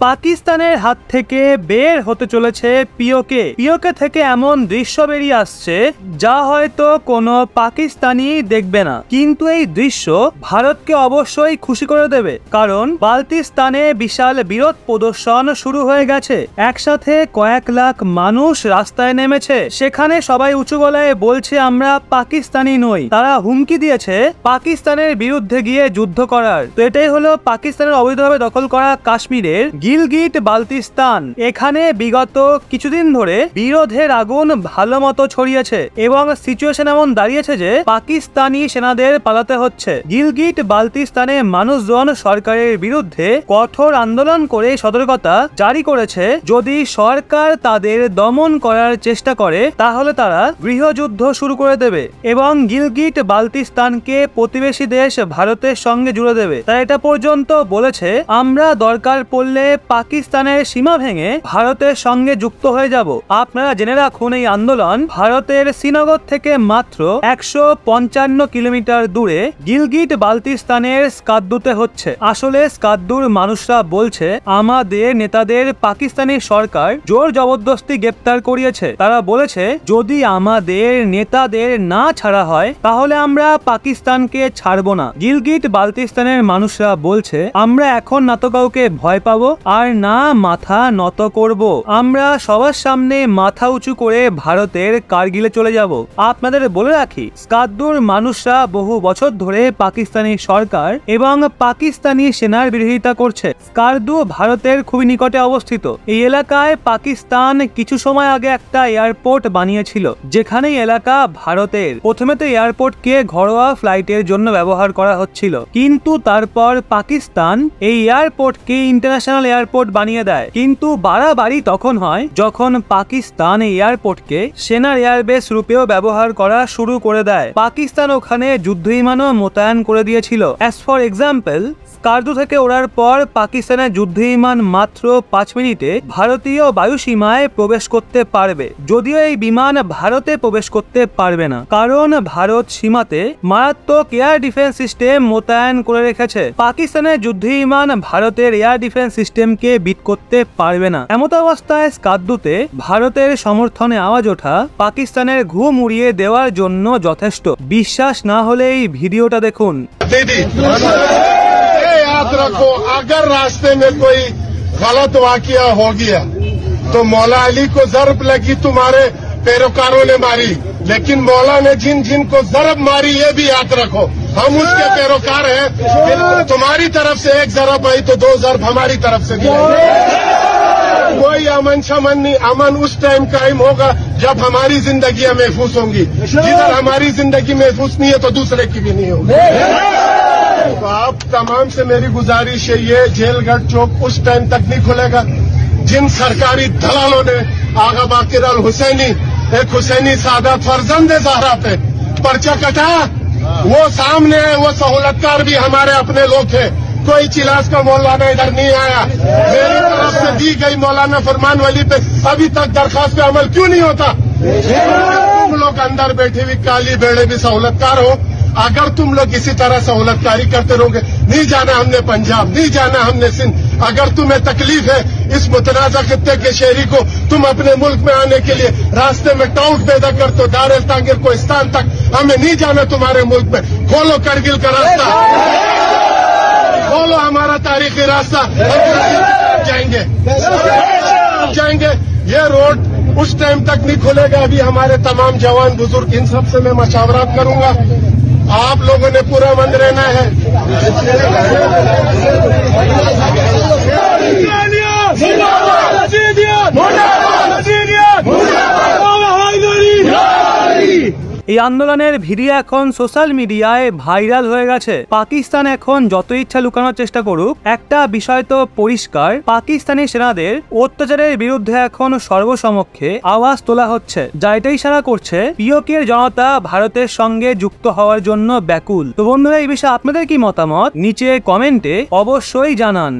পাকিস্তানের হাত থেকে বের হতে চলেছে পিওকে। পিওকে থেকে এমন দৃশ্য বেরিয়ে আসছে যা হয়তো কোনো পাকিস্তানি দেখবে না, কিন্তু এই দৃশ্য ভারতকে অবশ্যই খুশি করে দেবে, কারণ বাল্তিস্তানে বিশাল বিরোধ প্রদর্শন শুরু হয়ে গেছে। একসাথে কয়েক লাখ মানুষ রাস্তায় নেমেছে। সেখানে সবাই উঁচু গলায় বলছে আমরা পাকিস্তানি নই। তারা হুমকি দিয়েছে পাকিস্তানের বিরুদ্ধে গিয়ে যুদ্ধ করার। তো এটাই হলো পাকিস্তানের অবৈধভাবে দখল করা কাশ্মীরের গিলগিট বাল্তিস্তান। এখানে বিগত কিছুদিন ধরে বিরোধের আগুন ভালো মতো ছড়িয়েছে এবং সিচুয়েশন এমন দাঁড়িয়েছে যে পাকিস্তানি সেনাদের পালাতে হচ্ছে। গিলগিট বাল্তিস্তানে মানুষজন সরকারের বিরুদ্ধে কঠোর আন্দোলন করে সতর্কতা জারি করেছে, যদি সরকার তাদের দমন করার চেষ্টা করে তাহলে তারা গৃহযুদ্ধ শুরু করে দেবে এবং গিলগিট বাল্তিস্তানকে প্রতিবেশী দেশ ভারতের সঙ্গে জুড়ে দেবে। তাই এটা পর্যন্ত বলেছে আমরা দরকার পড়লে পাকিস্তানের সীমা ভেঙে ভারতের সঙ্গে যুক্ত হয়ে যাব। আপনারা জেনে রাখুন এই আন্দোলন ভারতের শ্রীনগর থেকে মাত্র 155 কিলোমিটার দূরে গিলগিট বাল্তিস্তানের স্কাদ্দুতে হচ্ছে। আসলে স্কাদ্দুর মানুষরা বলছে আমাদের নেতাদের পাকিস্তানি সরকার জোর জবরদস্তি গ্রেপ্তার করিয়েছে। তারা বলেছে যদি আমাদের নেতাদের না ছাড়া হয় তাহলে আমরা পাকিস্তানকে ছাড়বো না। গিলগিট বাল্তিস্তানের মানুষরা বলছে আমরা এখন না তো কাউকে ভয় পাবো আর না মাথা নত করব। আমরা সবার সামনে মাথা উঁচু করে ভারতের কারগিলে চলে যাব। আপনাদের বলে রাখি স্কাদ্দুর মানুষরা বহু বছর ধরে পাকিস্তানি সরকার এবং পাকিস্তানি সেনার বিরোধিতা করছে। স্কার্দু ভারতের খুবই নিকটে অবস্থিত। এই এলাকায় পাকিস্তান কিছু সময় আগে একটা এয়ারপোর্ট বানিয়েছিল, যেখানে এলাকা ভারতের। প্রথমে তো এয়ারপোর্টকে ঘরোয়া ফ্লাইটের জন্য ব্যবহার করা হচ্ছিল, কিন্তু তারপর পাকিস্তান এই এয়ারপোর্টকে ইন্টারন্যাশনাল এয়ারপোর্ট বানিয়ে দেয়। কিন্তু বাড়াবাড়ি তখন হয় যখন পাকিস্তান এই এয়ারপোর্টকে সেনার এয়ারবেস রূপেও ব্যবহার করা শুরু করে দেয়। পাকিস্তান ওখানে যুদ্ধ বিমানও মোতায়েন করে দিয়েছিল। অ্যাজ ফর এক্সাম্পল, স্কার্দু থেকে ওড়ার পর পাকিস্তানের যুদ্ধ বিমান মাত্র 5 মিনিটে ভারতীয় বায়ুসীমায় প্রবেশ করতে পারবে। যদিও এই বিমান ভারতে প্রবেশ করতে পারবে না, কারণ ভারত সীমাতে মারাত্মক এয়ার ডিফেন্স সিস্টেম মোতায়েন করে রেখেছে। পাকিস্তানের যুদ্ধ বিমান ভারতের এয়ার ডিফেন্স সিস্টেমকে বিট করতে পারবে না। এমত অবস্থায় স্কাদ্দুতে ভারতের সমর্থনে আওয়াজ ওঠা পাকিস্তানের ঘুম উড়িয়ে দেওয়ার জন্য যথেষ্ট। বিশ্বাস না হলে এই ভিডিওটা দেখুন। याद रखो अगर रास्ते में कोई गलत वाकया हो गया तो मौला अली को जरब लगी, तुम्हारे पैरोकारों ने मारी, लेकिन मौला ने जिन जिन को जरब मारी ये भी याद रखो हम उसके पैरोकार हैं। तुम्हारी तरफ से एक जरब आई तो 2 जरब हमारी तरफ से भी आई। कोई अमन शमन नहीं, अमन उस टाइम कायम होगा जब हमारी जिंदगियां महफूज होंगी। जिधर हमारी जिंदगी महफूज नहीं है तो दूसरे की भी नहीं होगी। तो आप तमाम से मेरी गुजारिश है, ये जेलगढ़ चौक उस टाइम तक नहीं खुलेगा जिन सरकारी दलालों ने आगा बाकिर अल हुसैनी, एक हुसैनी सादा फर्जंद ज़हरा पे पर्चा कटा। वो सामने है, वो सहूलतकार भी हमारे अपने लोग हैं। कोई चिलास का मौलाना इधर नहीं आया। मेरी तरफ से दी गई मौलाना फरमान वली पे अभी तक दरखास्त पे अमल क्यों नहीं होता? तुम लोग अंदर बैठे हुए काली बेड़े भी सहूलतकार हो। अगर तुम लोग इसी तरह सहूलतकारी करते रहोगे, नहीं जाना हमने पंजाब, नहीं जाना हमने सिंध। अगर तुम्हें तकलीफ है इस मुतनाज़ा खित्ते के शहरी को तुम अपने मुल्क में आने के लिए रास्ते में टाउट पैदा करते हो, दार एल तांगिर कोहिस्तान तक हमें नहीं जाना तुम्हारे मुल्क में। खोलो करगिल का रास्ता, खोलो हमारा तारीखी रास्ता, जाएंगे जाएंगे। ये रोड उस टाइम तक नहीं खुलेगा। अभी हमारे तमाम जवान बुजुर्ग इन सब से मैं मशावरात करूंगा। आप लोगों ने पूरा मन रहना है। এই আন্দোলনের ভিডিও এখন সোশ্যাল মিডিয়ায় ভাইরাল হয়ে গেছে। পাকিস্তান এখন যত ইচ্ছা লুকানোর চেষ্টা করুক, একটা বিষয় তো পরিষ্কার, পাকিস্তানি সেনাদের অত্যাচারের বিরুদ্ধে এখন সর্বসমক্ষে আওয়াজ তোলা হচ্ছে, যা এটাই ইশারা করছে পিওকের জনতা ভারতের সঙ্গে যুক্ত হওয়ার জন্য ব্যাকুল। তো বন্ধুরা, এই বিষয়ে আপনাদের কি মতামত নিচে কমেন্টে অবশ্যই জানান।